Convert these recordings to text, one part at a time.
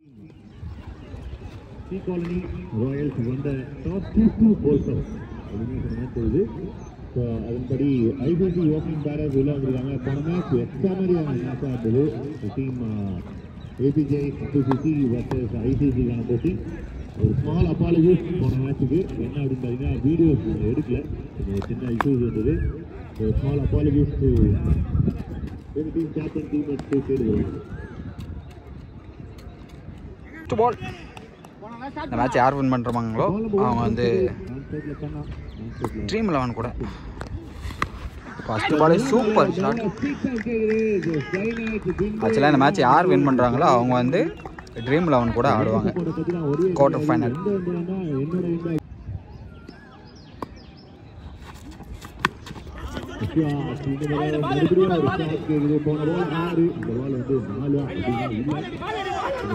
Sea Colony Royals won the top 2 also. அதுன்னு so அதன்படி ICC opening bearers உள்ள வந்துருக்காங்க. போன மேட்ச் எக்ஸ்ட்ராமரியான மேட்சாக இருந்தது. டீம் ஏபிஜே சிசி வர்சஸ் ஐசிசிக்கான போட்டி. ஒரு ஸ்மால் அப்பாலஜிஸ் போன மேட்சுக்கு. என்ன அப்படின்னு பார்த்தீங்கன்னா வீடியோஸ் எடுக்கல, சின்ன இஷ்யூஸ் இருந்தது. ஒரு small apologies to team captain team எடுத்து கேடுவாங்க. இந்த மேட்ச் யார் வின் பண்ணுறாங்களோ அவங்க வந்து ட்ரீம் 11 கூட. ஃபர்ஸ்ட் பாலே சூப்பர் ஷாட். ஆக்சுவலாக இந்த மேட்ச் யார் வின் பண்ணுறாங்களோ அவங்க வந்து ட்ரீம் 11 கூட ஆடுவாங்க குவார்டர் ஃபைனல்.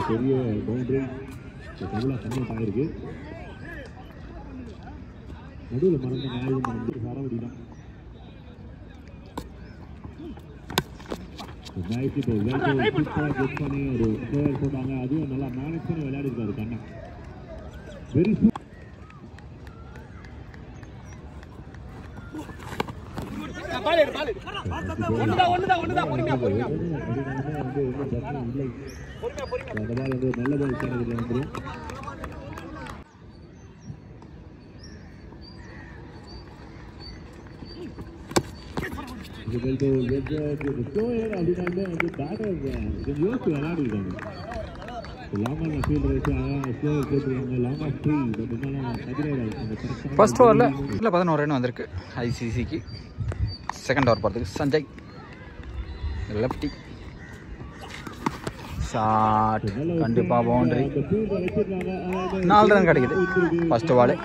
பெரிய பவுண்டரி தமிழா கன்வெர்ட் ஆகிருக்கு. நடுவில் மறந்த நாயும் வந்து சரவடி தான். மேட்ச் இப்போ சூப்பராக பண்ணி ஒரு பிளேயர் போட்டாங்க. அதுவும் நல்லா மேனேஜ் பண்ணி விளையாடிருக்காரு கண்ணா. வெரி நல்ல பால் சேனதில் வந்துடும். யோசிச்சு விளையாடிருக்காங்க. ஃபர்ஸ்ட் ஓவரில் இல்லை 11 ரன் வந்திருக்கு ஐசிசிக்கு. செகண்ட் ஓவர் போகிறதுக்கு சஞ்சய் லெஃப்டி ஷாட், கண்டிப்பாக பவுண்டரி. 4 ரன் கிடைக்குது ஃபர்ஸ்ட் பாலே.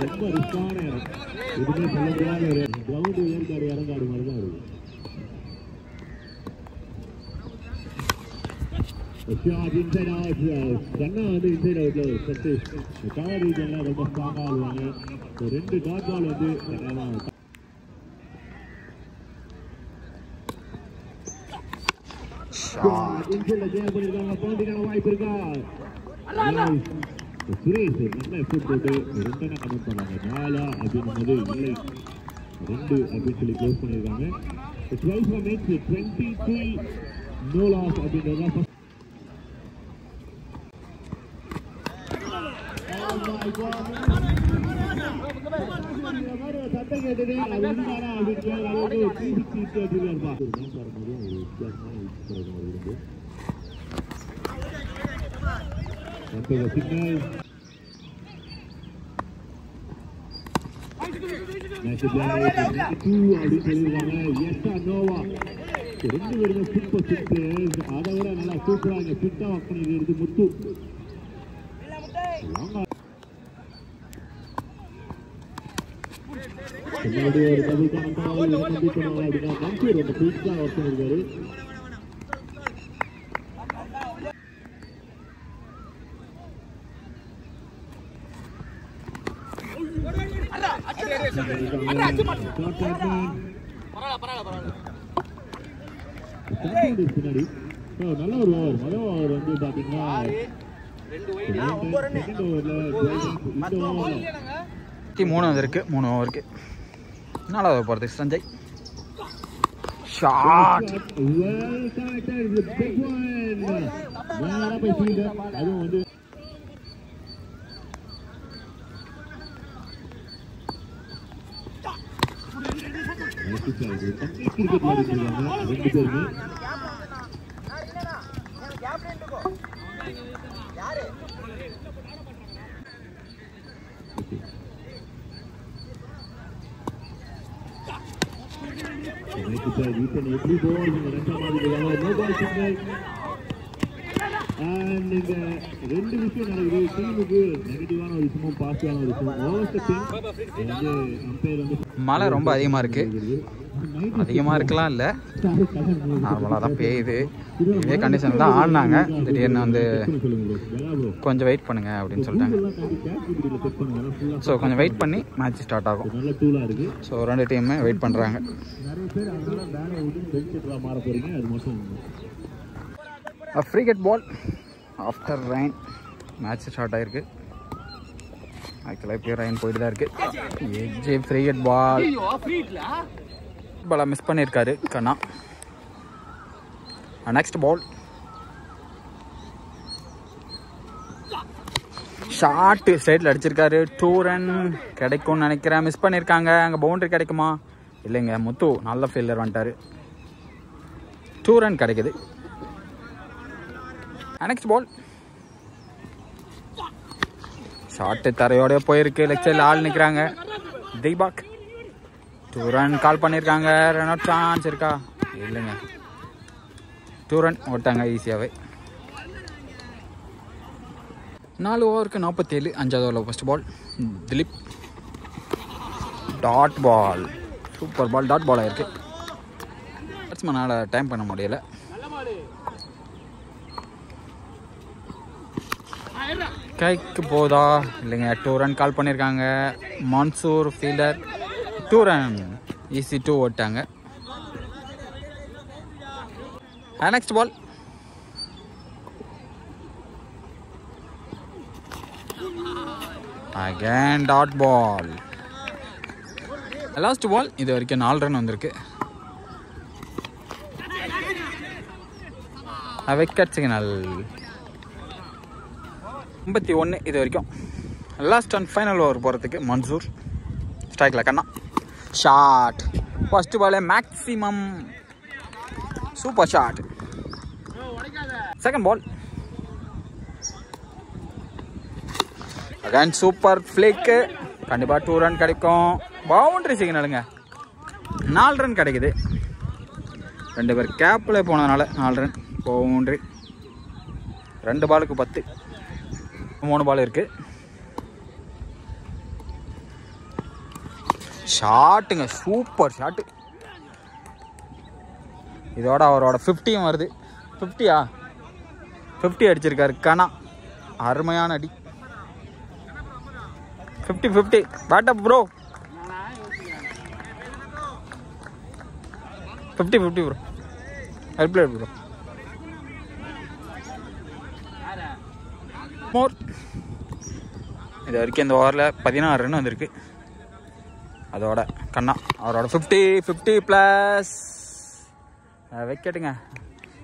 ரொம்ப ரிஸ்கான இடம். எதுவுமே சொல்ல முடியாத ஒரு கிரவுண்டு ஏற்காடு இறங்காடு மாதிரி தான் இருக்கு. கண்ணா வந்து இன்சைட் அவுட்ல ஒரு செட்டு கவர் ரீஜன்ல ரொம்ப ஸ்ட்ராங்கா ஆடுவாங்க. 2 டாட் பால் வந்து வாய்ப்பு இருக்கா? சுரேஷ் நல்ல எஃபோர்ட் போட்டு 2 ரன் கமெண்ட் பண்ணாங்க. 4 அப்படின்னும் இல்லை 2 அப்படின்னு சொல்லி க்ளோஸ் பண்ணியிருக்காங்க. 12 minutes 23 no loss அப்படின்றத சத்தம் கேட்டது. அது இருந்தாரா அப்படின்னு அளவுக்கு 360 இருப்பா. சிக்னல் அப்படின்னு சொல்லியிருக்காங்க. எஸ்ஆ நோவா 2 பேருமே சூப்பர் சிக்ஸ். அதை விட நல்லா சூப்பராக இங்கே ஃபிட்டாக ஒர்க் பண்ணிக்கிறது முத்து. பின்னாடி ஒரு டபுள் கனெக்ட் அப்படின்னா மன்சூர் அந்த ஃபிட்டாக ஒர்க் பண்ணியிருக்காரு. பின்னாடி நல்ல ஒரு ஓவர். முதல் ஓவர் வந்து பாத்தீங்கன்னா 3 வந்திருக்கு 3 ஓவருக்கு. 4வது ஓவர் போகிறதுக்கு சஞ்சய் ஷாட். அதுவும் வந்து கிரிக்கெட் விளையாடிருக்காங்க 2 பேருமே. எப்படி போவாங்க 2 மாதிரி நோ பால் சிக்னல். அண்ட் இந்த ரெண்டு விஷயம் நடக்குது. டீமுக்கு நெகட்டிவான ஒரு விஷயமும் பாசிட்டிவான ஒரு விஷயம். ஓவர்ஸ்டெப்பிங் வந்து அம்பையர் வந்து மழை ரொம்ப அதிகமாக இருக்குது. அதிகமாக இருக்கலாம் இல்லை, நார்மலாக தான் பெய்யுது. இதே கண்டிஷன் தான் ஆடினாங்க. திடீர்னு வந்து கொஞ்சம் வெயிட் பண்ணுங்க அப்படின்னு சொல்லிட்டாங்க. ஸோ கொஞ்சம் வெயிட் பண்ணி மேட்ச் ஸ்டார்ட் ஆகும். நல்ல டூலாக இருக்குது. ஸோ ரெண்டு டீமுமே வெயிட் பண்ணுறாங்க. நிறைய பேர் அதனால வேலையை விட்டு பெஞ்சிட்டு மாற போகிறீங்க. அது மட்டும் ஃப்ரீ கெட் பால் ஆஃப்டர் ரெயின். மேட்ச் ஸ்டார்ட் ஆகிருக்கு. ஆக்சுவலாக இப்போ ரெயின் போயிட்டு தான் இருக்குது. எஜ்ஜே ஃப்ரீ கெட் பால் பாலை மிஸ் பண்ணியிருக்காரு கண்ணா. நெக்ஸ்ட் பால் ஷார்ட்டு ஸ்ட்ரைட்டில் அடிச்சிருக்காரு. 2 ரன் கிடைக்கும்னு நினைக்கிறேன். மிஸ் பண்ணியிருக்காங்க. அங்கே பவுண்டரி கிடைக்குமா? இல்லைங்க, முத்து நல்ல ஃபீல்டர் வந்துட்டார். 2 ரன் கிடைக்குது. நெக்ஸ்ட் பால் ஷார்ட்டு தரையோட போயிருக்கு. லெக் சைடில் ஆள் நிற்கிறாங்க. தீபாக் 2 ரன் கால் பண்ணியிருக்காங்க. ரன் அவுட் சான்ஸ் இருக்கா? இல்லைங்க, 2 ரன் ஓட்டாங்க ஈஸியாகவே. 4 ஓவருக்கு 47. 5வது ஓவரில் first ball Dilip. Dot ball, super ball. Dot ball ஆயிருக்கு. பேட்ஸ்மேனால் டைம் பண்ண முடியல. கைக்கு போதா? இல்லைங்க, 2 ரன் கால் பண்ணியிருக்காங்க. மான்சூர் ஃபீல்டர் 2 ரன் ஈஸி 2 ஓட்டாங்க. Next ball again dot ball. Last ball இது வரைக்கும் 4 ரன் வந்திருக்கு. விக்கெட் சிக்னல் 51 இது வரைக்கும். லாஸ்ட் அண்ட் ஃபைனல் ஓவர் போகிறதுக்கு மன்சூர். ஸ்ட்ரைக்கில் கண்ணா. ஷாட் ஃபர்ஸ்ட் பாலே maximum. Super shot. Second ball again super flick. கண்டிப்பாக 2 ரன் கிடைக்கும். பவுண்டரி சிக்னலுங்க. 4 ரன் கிடைக்குது. 2 பேர் கேப்பில் போனதுனால 4 ரன் பவுண்டரி. 2 பாலுக்கு 10. 3 பால் இருக்கு. ஷாட்டுங்க, சூப்பர் ஷாட்டு. இதோட அவரோட 50யும் வருது. 50யா? 50 அடிச்சிருக்காரு கண்ணா. அருமையான அடி. 50 bat up bro. 50 bro. Help player bro. More. இது வரைக்கும் இந்த ஓவரில் 16 ரன் வந்திருக்கு. அதோட கண்ணா அவரோட 50 ப்ளஸ் விக்கெட்டுங்க.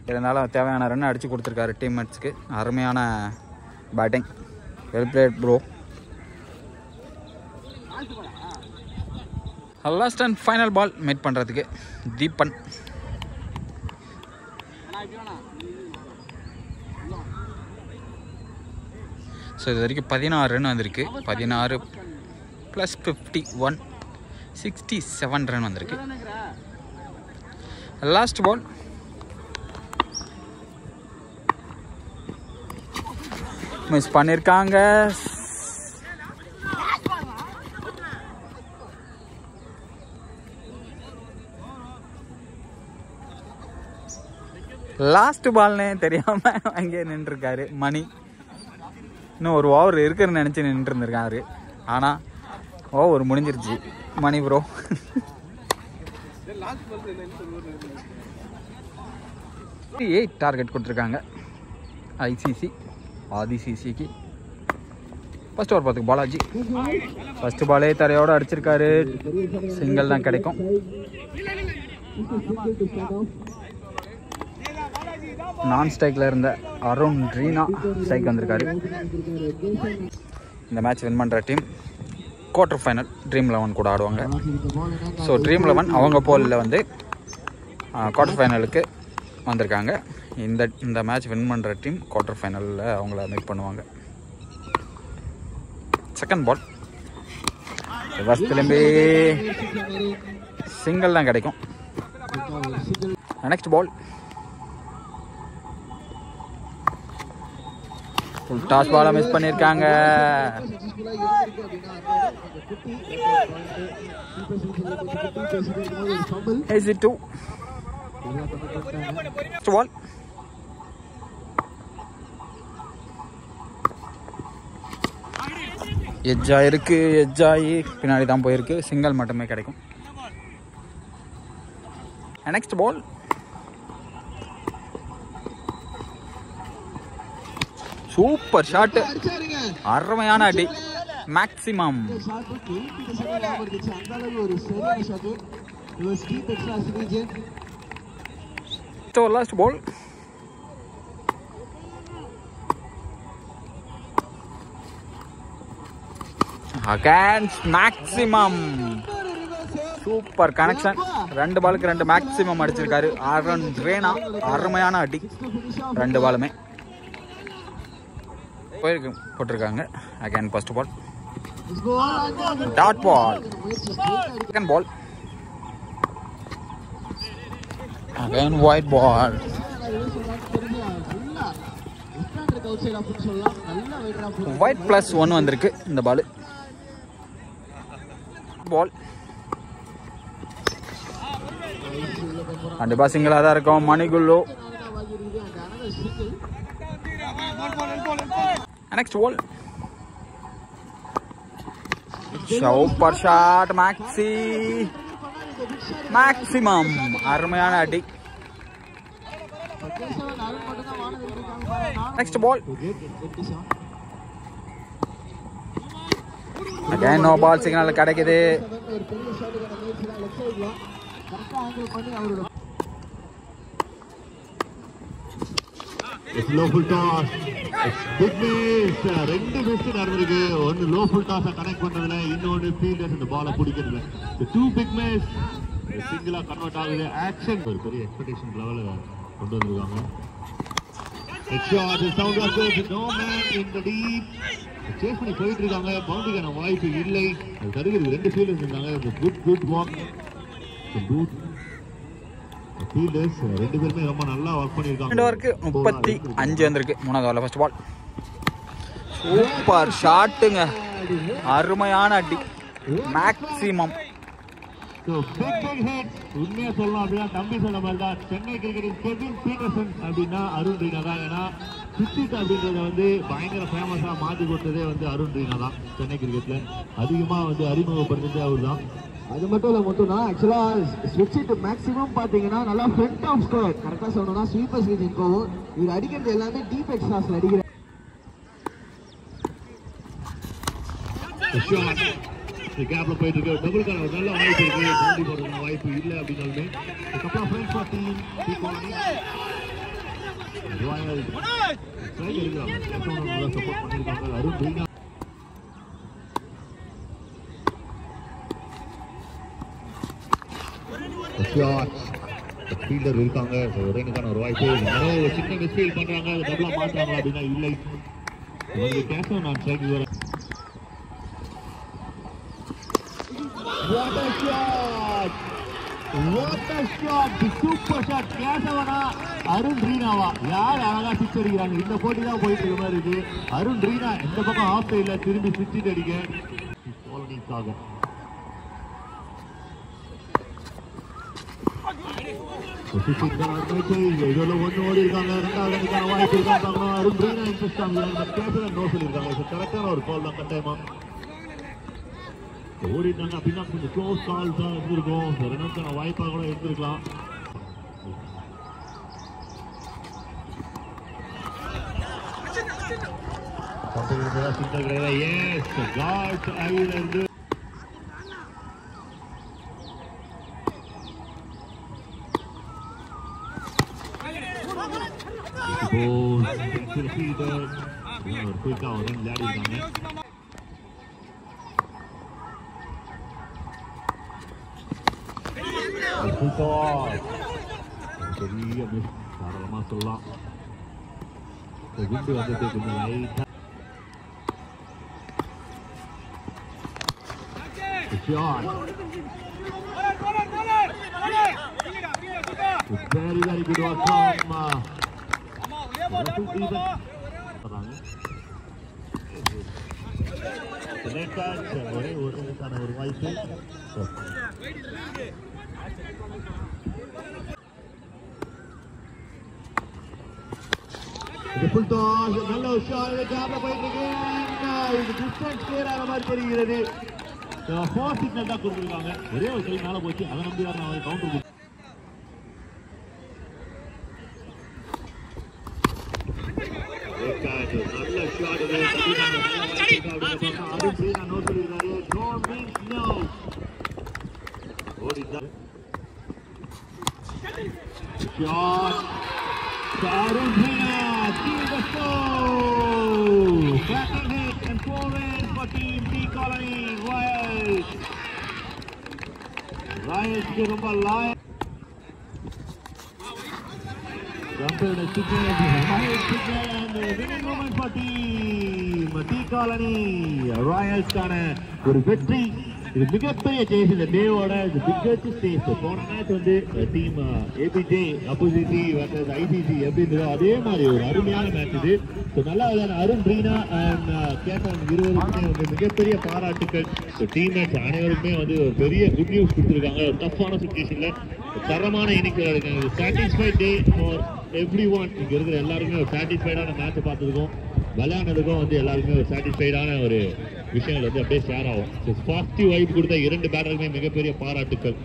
இருந்தாலும் தேவையான ரன் அடித்து கொடுத்துருக்காரு டீம்மேட்ஸ்க்கு. அருமையான batting. Well played bro. Last and final ball மேட் பண்ணுறதுக்கு தீபன். ஸோ இது வரைக்கும் 16 ரன் வந்திருக்கு. 16 + 51 67 ரன் வந்திருக்கு. லாஸ்ட் பால் மிஸ் பண்ணியிருக்காங்க. லாஸ்ட் பால்னே தெரியாம அங்கே நின்றுருக்காரு மணி. இன்னும் ஒரு ஓவர் இருக்குன்னு நினச்சி நின்று இருந்திருக்காரு. ஆனால் ஓவர் முடிஞ்சிருச்சு மணி ப்ரோ. டார்கெட் கொடுத்துருக்காங்க ஐசிசி ஆதிசிசிக்கு. ஃபர்ஸ்ட் ஓவர் பார்த்துக்கு பாலாஜி. ஃபர்ஸ்ட் பாலே தரையோடு அடிச்சிருக்காரு. சிங்கிள் தான் கிடைக்கும். நான் ஸ்ட்ரைக்கில் இருந்த அருண் ரீனா ஸ்ட்ரைக் வந்திருக்காரு. இந்த மேட்ச் வின் பண்ணுற டீம் குவார்டர் ஃபைனல் ட்ரீம் 11 கூட ஆடுவாங்க. ஸோ ட்ரீம் 11 அவங்க போலில் வந்து குவார்டர் ஃபைனலுக்கு வந்திருக்காங்க. இந்த மேட்ச் வின் பண்ணுற டீம் குவார்டர் ஃபைனலில் அவங்கள மீட் பண்ணுவாங்க. செகண்ட் பால் ரிவர்ஸ் திரும்பி சிங்கிள் தான் கிடைக்கும். நெக்ஸ்ட் பால் டாஸ் பாலை மிஸ் பண்ணியிருக்காங்க. எஜ்ஜாயிருக்கு, எஜ்ஜாயி பின்னாடி தான் போயிருக்கு. சிங்கிள் மட்டுமே கிடைக்கும். Next ball. சூப்பர் ஷாட், அருமையான அடி, maximum. Last ball. Against maximum. Super connection. 2 பாலுக்கு 2 மேக்ஸிமம் அடிச்சிருக்காரு ஆரன் ரேனா. அருமையான அடி, 2 பாலுமே போயிருக்கு போட்டிருக்காங்க. Again first ball, dot ball. Second ball, again wide ball. Wide plus 1 வந்திருக்கு இந்த பால். பால் கண்டிப்பா சிங்கிளா தான் இருக்கும். மணிகுல்லு. Next ball, super shot, maximum. அருமையான அடி. Next ball, again no ball signal கிடைக்குது. It's low full toss. It's big miss. 2 miss நடந்திருக்கு. ஒன்னு low full toss கனெக்ட் பண்றதுல, இன்னொன்னு ஃபீல்டர்ஸ் இந்த பாலை பிடிக்கிறதுல. The 2 big miss சிங்கிளா கன்வெர்ட் ஆகுது. ஆக்ஷன் ஒரு பெரிய எக்ஸ்பெக்டேஷன் லெவல்ல கொண்டு வந்திருக்காங்க. Next shot is sound was good. No man in the deep. Chase பண்ணி போயிட்டு இருக்காங்க. பவுண்டரிக்கான வாய்ப்பு இல்லை. அது தடுக்கிறது 2 ஃபீல்டர்ஸ் இருந்தாங்க. Good walk. குட் ஃபீல்டர்ஸ் 2 பேருமே ரொம்ப நல்லா வர்க் பண்ணிருக்காங்க. 2 ஓவருக்கு 35 வந்திருக்கு. 3வது ஓவர்ல ஃபர்ஸ்ட் பால். சூப்பர் ஷாட்டுங்க, அருமையான அடி, மேக்ஸிமம். உண்மையா சொல்லலாம் அப்படின்னா தம்பி சொன்ன மாதிரி தான். சென்னை கிரிக்கெட்டின் கெவின் பீட்டர்சன் அப்படின்னா அருண் ரீனா தான். ஏன்னா சுத்திட் அப்படின்றத வந்து பயங்கர ஃபேமஸா மாற்றி கொடுத்ததே வந்து அருண் ரீனா தான். சென்னை கிரிக்கெட்ல அதிகமா வந்து அறிமுகப்படுத்ததே அவர் தான். அது மட்டும் இல்லை மட்டும்தான். ஆக்சுவலாக ஸ்விட்ச் இட் மேக்ஸிமம் பார்த்தீங்கன்னா நல்லா ஃப்ரண்ட் ஆஃப் ஸ்கோர் கரெக்டாக சொல்லணும்னா ஸ்வீப்பர் ஸ்விட்ச் போகும். இவர் அடிக்கிறது எல்லாமே டீப் எக்ஸ்ட்ராஸில் அடிக்கிற கேப்ல போயிட்டு இருக்கு. டபுள்கான ஒரு நல்ல வாய்ப்பு இருக்கு. பவுண்டரி போடுறதுக்கு வாய்ப்பு இல்லை அப்படின்னாலுமே அதுக்கப்புறம் friends for team Royal strike எடுக்கிறாங்க. சப்போர்ட் பண்ணியிருக்காங்க அருண் ரீனா. ஃபீல்டர் இருக்காங்க. ரேனுக்கான ஒரு வாய்ப்பு. சின்ன மிஸ்ஃபீல் பண்றாங்க. அது டபுளா மாற்றாங்க அப்படின்னா இல்லை. கேஷ் நான் ஸ்ட்ரைக் வர. What a shot! What a shot! Super shot! கேசவனா Arun ரீனாவா? யார் அழகா சிக்ஸ் அடிக்கிறாங்க? இந்த போட்டி தான் போயிட்டு இருக்க மாதிரி இருக்கு. அருண் ரீனா இந்த பக்கம் ஆஃப் சைட்ல திரும்பி சிக்ஸ் அடிக்க காலனிக்காக. இதோட 1 ஓடி இருக்காங்க. 2வது அணிக்கான வாய்ப்பு இருக்காங்க. அருண் ரீனா இன்ட்ரெஸ்ட் ஆகுது. கேசவன் நோ சொல்லியிருக்காங்க. கரெக்டான ஒரு கால் தான் கட்டாயமா ஓடிட்டாங்க அப்படின்னா கொஞ்சம் க்ளோஸ் கால் தான் இருந்திருக்கும். ரன்னுக்கான வாய்ப்பாக கூட இருந்திருக்கலாம். குயிக்கா ஒரு ரன் விளையாடி இருக்காங்க. பெரிய மிஸ் தாராளமா சொல்லலாம். குண்டு வந்தது கொஞ்சம் லைட்டா. Very good work from ஒரே ஒருக்கான ஒரு வாய்ப்பு. ஃபுல் டாஸ், நல்ல ஒரு ஷாட் கேப்ல போயிட்டு இருக்கு. இது டிஸ்டன்ஸ் கிளியர் ஆன மாதிரி தெரிகிறது. ஃபோர் சிக்னல் தான் கொடுத்துருக்காங்க. ஒரே ஒரு கை மேல போச்சு, அதை நம்பி தான் நான் கவுண்டர். நல்ல ஷாட் இது. அது சீனா நோ சொல்லிருக்காரு. No means no. ஓடிதா shot. Arun Bhina seals the score. Backing hit and 4 wins for Team T Colony Royals. Royals ke rumba lion. Jumped the signal, high signal and the winning moment for Team T Colony Royals கான ஒரு வெற்றி. இது மிகப்பெரிய chase இந்த டேவோட இது biggest chase. போன match வந்து team APJ அப்போசிட்டி versus ICC எப்படி இருந்ததோ அதே மாதிரி ஒரு அருமையான மேட்ச் இது. ஸோ நல்லா அருண் ரீனா அண்ட் கேப்டன் இருவருக்குமே வந்து மிகப்பெரிய பாராட்டுக்கள். ஸோ டீம் மேட்ச் அனைவருக்குமே வந்து ஒரு பெரிய குட் நியூஸ் கொடுத்துருக்காங்க. ஒரு டஃப்பான சுச்சுவேஷன்ல தரமான இன்னிங்ஸ் இருக்காங்க. Satisfied day for every one. இங்க இருக்கிற எல்லாருமே ஒரு சாட்டிஸ்ஃபைடான மேட்சை பார்த்ததுக்கும் விளையாடுறதுக்கும் வந்து எல்லாருக்குமே ஒரு சாட்டிஸ்ஃபைடான ஒரு விஷயங்கள் வந்து அப்படியே ஷேர் ஆகும். பாசிட்டிவ் வைப் கொடுத்த 2 பேட்டருக்குமே மிகப்பெரிய பாராட்டுக்கள்.